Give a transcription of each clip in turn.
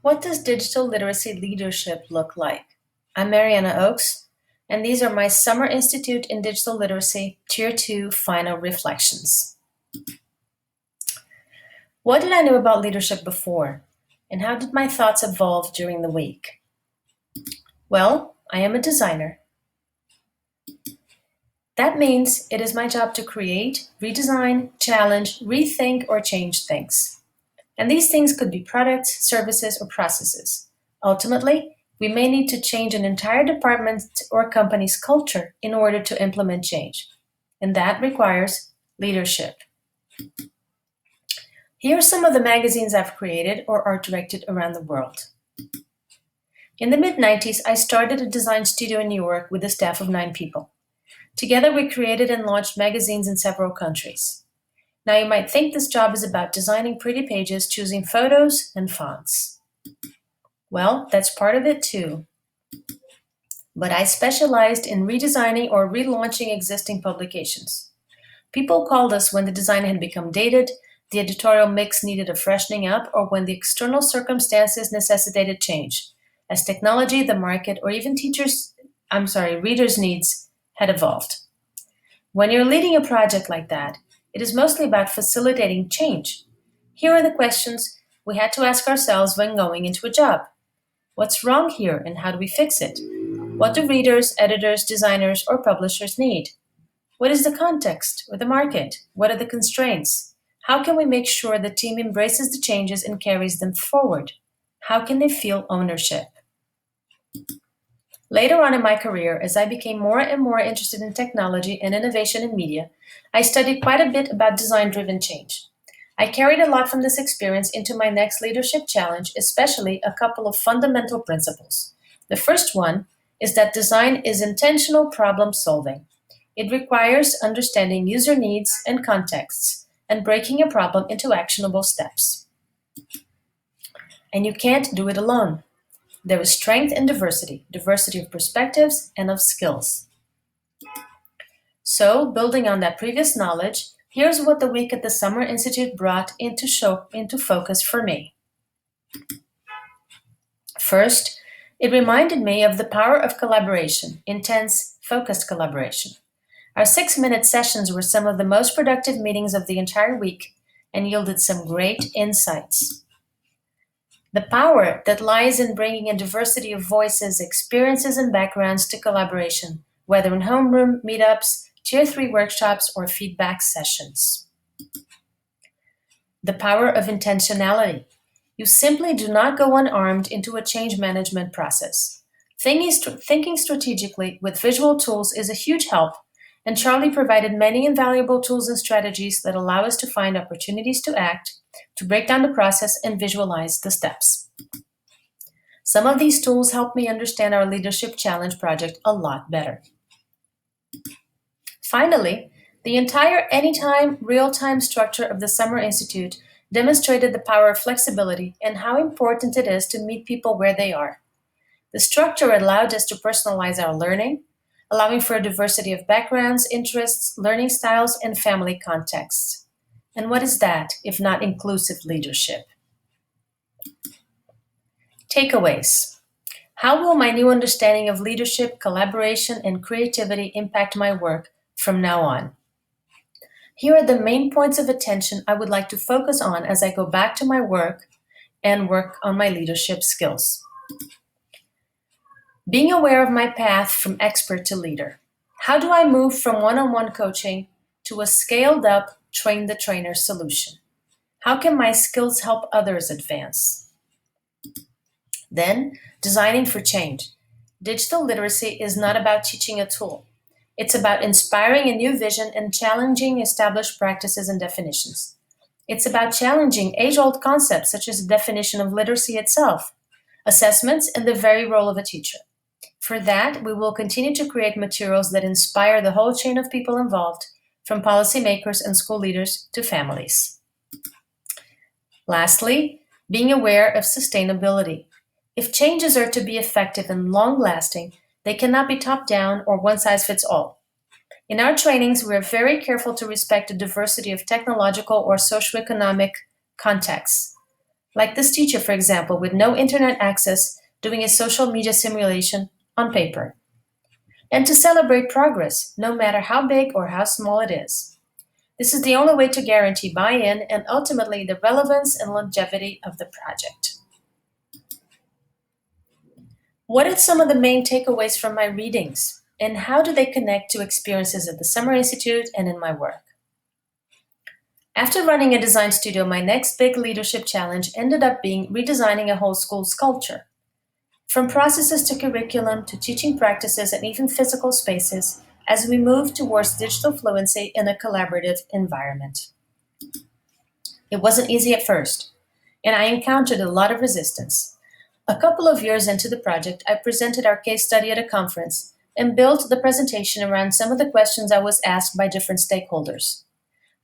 What does digital literacy leadership look like? I'm Mariana Ochs, and these are my Summer Institute in Digital Literacy Tier 2 final reflections. What did I know about leadership before, and how did my thoughts evolve during the week? Well, I am a designer. That means it is my job to create, redesign, challenge, rethink, or change things. And these things could be products, services, or processes. Ultimately, we may need to change an entire department or company's culture in order to implement change. And that requires leadership. Here are some of the magazines I've created or art directed around the world. In the mid-90s, I started a design studio in New York with a staff of 9 people. Together, we created and launched magazines in several countries. Now, you might think this job is about designing pretty pages, choosing photos, and fonts. Well, that's part of it too. But I specialized in redesigning or relaunching existing publications. People called us when the design had become dated, the editorial mix needed a freshening up, or when the external circumstances necessitated change, as technology, the market, or even readers' needs had evolved. When you're leading a project like that, it is mostly about facilitating change. Here are the questions we had to ask ourselves when going into a job. What's wrong here and how do we fix it? What do readers, editors, designers, or publishers need? What is the context or the market? What are the constraints? How can we make sure the team embraces the changes and carries them forward? How can they feel ownership? Later on in my career, as I became more and more interested in technology and innovation in media, I studied quite a bit about design-driven change. I carried a lot from this experience into my next leadership challenge, especially a couple of fundamental principles. The first one is that design is intentional problem solving. It requires understanding user needs and contexts and breaking a problem into actionable steps. And you can't do it alone. There is strength in diversity of perspectives and of skills. So, building on that previous knowledge, here's what the week at the Summer Institute brought into focus for me. First, it reminded me of the power of collaboration, intense, focused collaboration. Our 6-minute sessions were some of the most productive meetings of the entire week and yielded some great insights. The power that lies in bringing a diversity of voices, experiences, and backgrounds to collaboration, whether in homeroom, meetups, Tier 3 workshops, or feedback sessions. The power of intentionality. You simply do not go unarmed into a change management process. Thinking strategically with visual tools is a huge help, and Charlie provided many invaluable tools and strategies that allow us to find opportunities to act, to break down the process and visualize the steps. Some of these tools help me understand our Leadership Challenge project a lot better. Finally, the entire anytime, real-time structure of the Summer Institute demonstrated the power of flexibility and how important it is to meet people where they are. The structure allowed us to personalize our learning, allowing for a diversity of backgrounds, interests, learning styles, and family contexts. And what is that, if not inclusive leadership? Takeaways. How will my new understanding of leadership, collaboration, and creativity impact my work from now on? Here are the main points of attention I would like to focus on as I go back to my work and work on my leadership skills. Being aware of my path from expert to leader. How do I move from one-on-one coaching to a scaled-up, train-the-trainer solution? How can my skills help others advance? Then, designing for change. Digital literacy is not about teaching a tool. It's about inspiring a new vision and challenging established practices and definitions. It's about challenging age-old concepts such as the definition of literacy itself, assessments, and the very role of a teacher. For that, we will continue to create materials that inspire the whole chain of people involved, from policymakers and school leaders to families. Lastly, being aware of sustainability. If changes are to be effective and long-lasting, they cannot be top-down or one-size-fits-all. In our trainings, we are very careful to respect the diversity of technological or socioeconomic contexts. Like this teacher, for example, with no internet access doing a social media simulation on paper. And to celebrate progress, no matter how big or how small it is. This is the only way to guarantee buy-in and ultimately the relevance and longevity of the project. What are some of the main takeaways from my readings, and how do they connect to experiences at the Summer Institute and in my work? After running a design studio, my next big leadership challenge ended up being redesigning a whole school's culture. From processes to curriculum to teaching practices and even physical spaces, as we move towards digital fluency in a collaborative environment. It wasn't easy at first, and I encountered a lot of resistance. A couple of years into the project, I presented our case study at a conference and built the presentation around some of the questions I was asked by different stakeholders.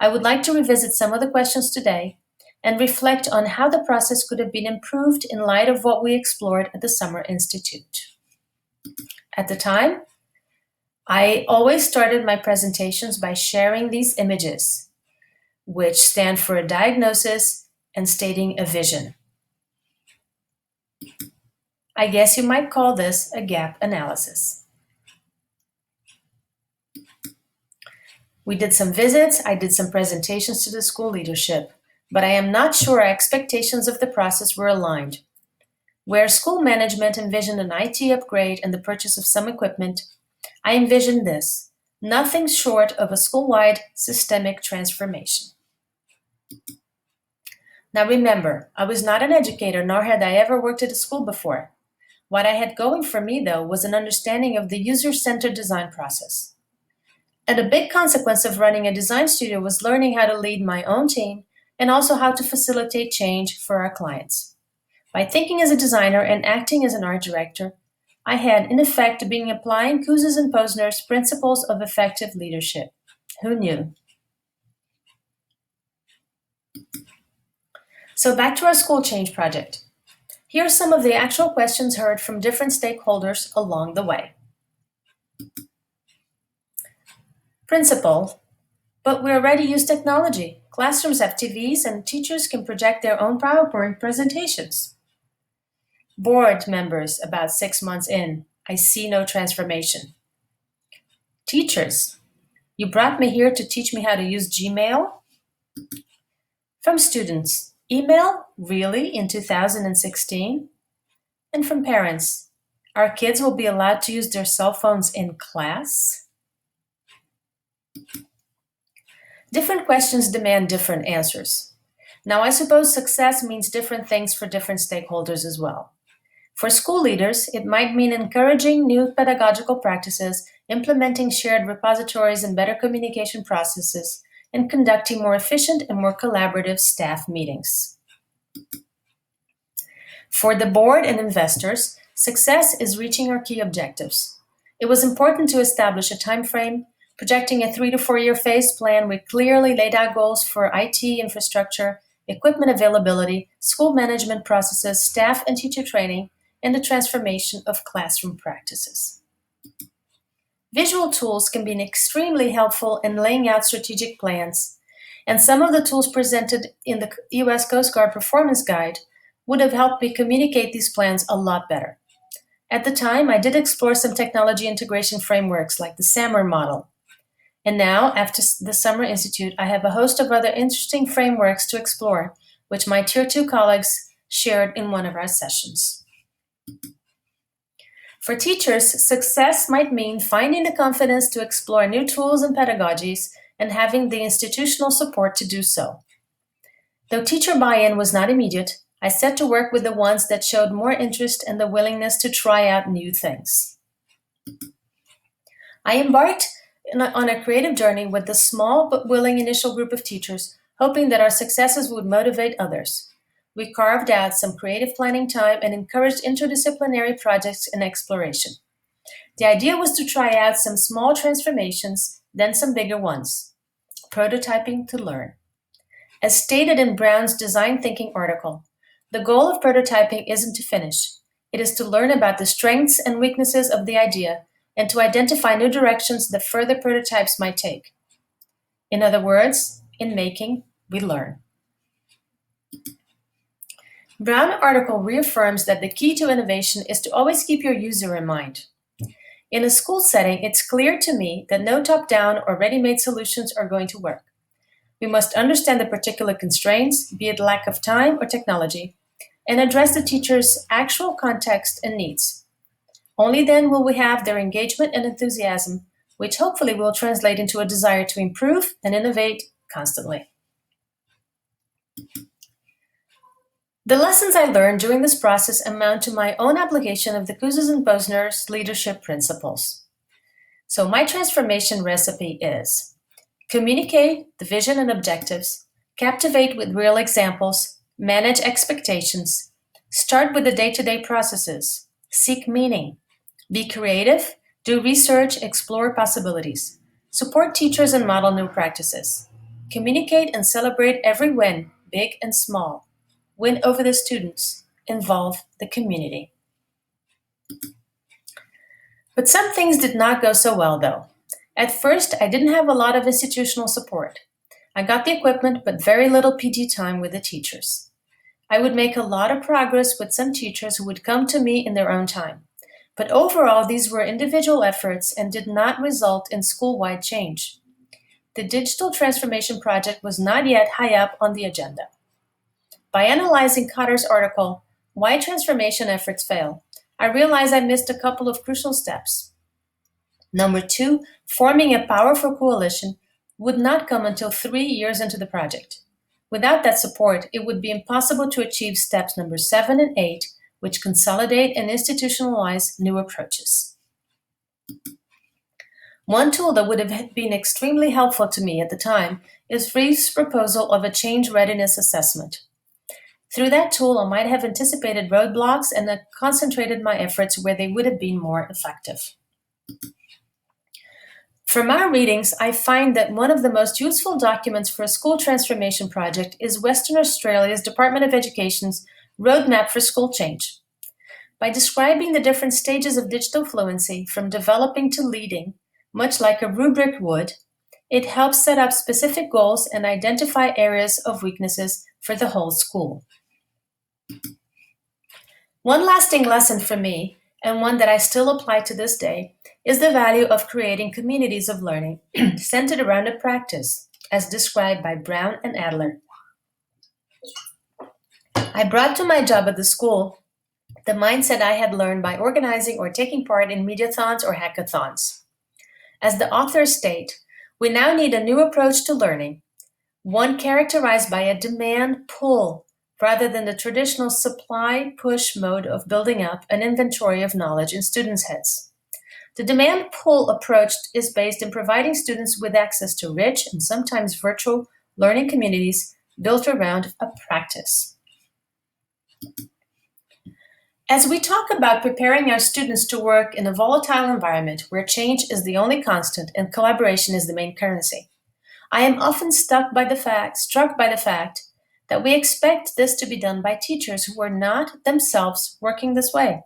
I would like to revisit some of the questions today and reflect on how the process could have been improved in light of what we explored at the Summer Institute. At the time, I always started my presentations by sharing these images, which stand for a diagnosis and stating a vision. I guess you might call this a gap analysis. We did some visits, I did some presentations to the school leadership, but I am not sure our expectations of the process were aligned. Where school management envisioned an IT upgrade and the purchase of some equipment, I envisioned this: nothing short of a school-wide systemic transformation. Now remember, I was not an educator, nor had I ever worked at a school before. What I had going for me, though, was an understanding of the user-centered design process. And a big consequence of running a design studio was learning how to lead my own team and also how to facilitate change for our clients. By thinking as a designer and acting as an art director, I had, in effect, been applying Kouzes and Posner's principles of effective leadership. Who knew? So back to our school change project. Here are some of the actual questions heard from different stakeholders along the way. Principal, but we already use technology. Classrooms have TVs and teachers can project their own PowerPoint presentations. Board members, about 6 months in, I see no transformation. Teachers, you brought me here to teach me how to use Gmail? From students, email? Really? In 2016? And from parents, our kids will be allowed to use their cell phones in class? Different questions demand different answers. Now, I suppose success means different things for different stakeholders as well. For school leaders, it might mean encouraging new pedagogical practices, implementing shared repositories and better communication processes, and conducting more efficient and more collaborative staff meetings. For the board and investors, success is reaching our key objectives. It was important to establish a time frame, projecting a 3 to 4 year phased plan with clearly laid out goals for IT infrastructure, equipment availability, school management processes, staff and teacher training, and the transformation of classroom practices. Visual tools can be extremely helpful in laying out strategic plans, and some of the tools presented in the U.S. Coast Guard Performance Guide would have helped me communicate these plans a lot better. At the time, I did explore some technology integration frameworks like the SAMR model. And now, after the Summer Institute, I have a host of other interesting frameworks to explore, which my Tier 2 colleagues shared in one of our sessions. For teachers, success might mean finding the confidence to explore new tools and pedagogies and having the institutional support to do so. Though teacher buy-in was not immediate, I set to work with the ones that showed more interest and the willingness to try out new things. I embarked on a creative journey with the small but willing initial group of teachers, hoping that our successes would motivate others. We carved out some creative planning time and encouraged interdisciplinary projects and exploration. The idea was to try out some small transformations, then some bigger ones. Prototyping to learn. As stated in Brown's Design Thinking article, the goal of prototyping isn't to finish. It is to learn about the strengths and weaknesses of the idea and to identify new directions that further prototypes might take. In other words, in making, we learn. Brown article reaffirms that the key to innovation is to always keep your user in mind. In a school setting, it's clear to me that no top-down or ready-made solutions are going to work. We must understand the particular constraints, be it lack of time or technology, and address the teacher's actual context and needs. Only then will we have their engagement and enthusiasm, which hopefully will translate into a desire to improve and innovate constantly. The lessons I learned during this process amount to my own application of the Kouzes and Posner's leadership principles. So my transformation recipe is: communicate the vision and objectives, captivate with real examples, manage expectations, start with the day-to-day processes, seek meaning, be creative, do research, explore possibilities, support teachers and model new practices, communicate and celebrate every win, big and small, win over the students, involve the community. But some things did not go so well, though. At first, I didn't have a lot of institutional support. I got the equipment, but very little PD time with the teachers. I would make a lot of progress with some teachers who would come to me in their own time. But overall, these were individual efforts and did not result in school-wide change. The digital transformation project was not yet high up on the agenda. By analyzing Cotter's article, Why Transformation Efforts Fail, I realized I missed a couple of crucial steps. Number 2, forming a powerful coalition would not come until 3 years into the project. Without that support, it would be impossible to achieve steps number 7 and 8, which consolidate and institutionalize new approaches. One tool that would have been extremely helpful to me at the time is Reeves' proposal of a change readiness assessment. Through that tool, I might have anticipated roadblocks and concentrated my efforts where they would have been more effective. From our readings, I find that one of the most useful documents for a school transformation project is Western Australia's Department of Education's Roadmap for School Change. By describing the different stages of digital fluency from developing to leading, much like a rubric would, it helps set up specific goals and identify areas of weaknesses for the whole school. One lasting lesson for me, and one that I still apply to this day, is the value of creating communities of learning centered around a practice, as described by Brown and Adler. I brought to my job at the school the mindset I had learned by organizing or taking part in mediathons or hackathons. As the authors state, we now need a new approach to learning, one characterized by a demand-pull rather than the traditional supply-push mode of building up an inventory of knowledge in students' heads. The demand-pull approach is based in providing students with access to rich and sometimes virtual learning communities built around a practice. As we talk about preparing our students to work in a volatile environment where change is the only constant and collaboration is the main currency, I am often struck by the fact that we expect this to be done by teachers who are not themselves working this way.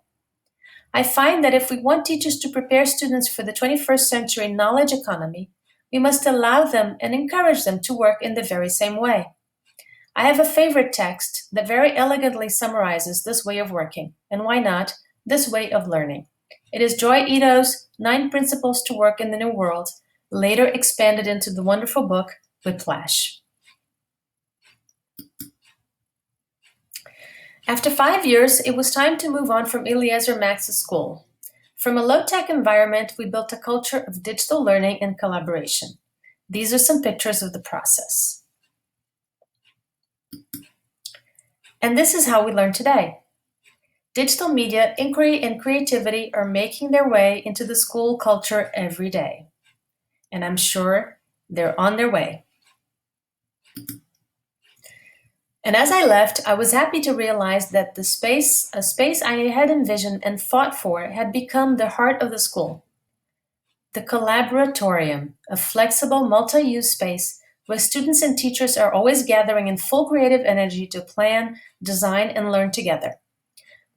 I find that if we want teachers to prepare students for the 21st century knowledge economy, we must allow them and encourage them to work in the very same way. I have a favorite text that very elegantly summarizes this way of working, and why not, this way of learning. It is Joy Ito's 9 Principles to Work in the New World, later expanded into the wonderful book, Whiplash. After 5 years, it was time to move on from Eliezer Max's school. From a low-tech environment, we built a culture of digital learning and collaboration. These are some pictures of the process. And this is how we learn today. Digital media, inquiry, and creativity are making their way into the school culture every day. And I'm sure they're on their way. And as I left, I was happy to realize that a space I had envisioned and fought for had become the heart of the school. The Collaboratorium, a flexible multi-use space where students and teachers are always gathering in full creative energy to plan, design, and learn together.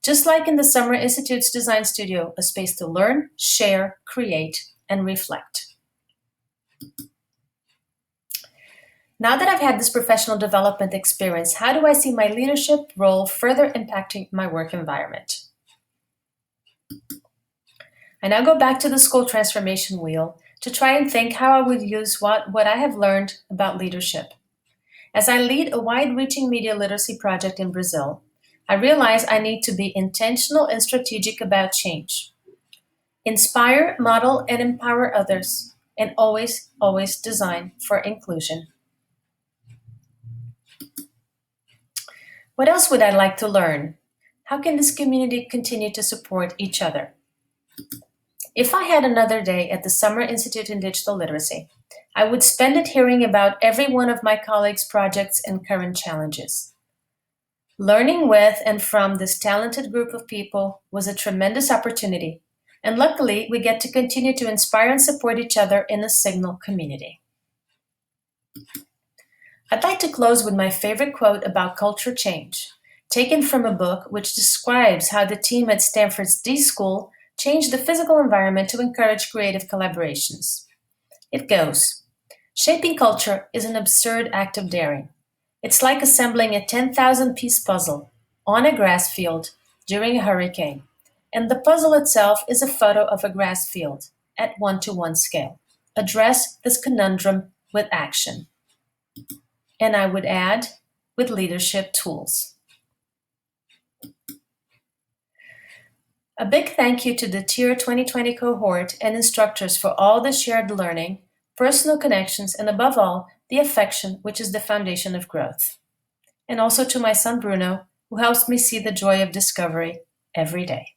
Just like in the Summer Institute's Design Studio, a space to learn, share, create, and reflect. Now that I've had this professional development experience, how do I see my leadership role further impacting my work environment? I now go back to the school transformation wheel to try and think how I would use what I have learned about leadership. As I lead a wide-reaching media literacy project in Brazil, I realize I need to be intentional and strategic about change. Inspire, model, and empower others, and always, always design for inclusion. What else would I like to learn? How can this community continue to support each other? If I had another day at the Summer Institute in Digital Literacy, I would spend it hearing about every one of my colleagues' projects and current challenges. Learning with and from this talented group of people was a tremendous opportunity, and luckily we get to continue to inspire and support each other in the Signal community. I'd like to close with my favorite quote about culture change, taken from a book which describes how the team at Stanford's D School changed the physical environment to encourage creative collaborations. It goes, "Shaping culture is an absurd act of daring. It's like assembling a 10,000-piece puzzle on a grass field during a hurricane, and the puzzle itself is a photo of a grass field at 1:1 scale. Address this conundrum with action." And I would add, with leadership tools. A big thank you to the Tier 2020 cohort and instructors for all the shared learning, personal connections, and above all, the affection, which is the foundation of growth. And also to my son Bruno, who helps me see the joy of discovery every day.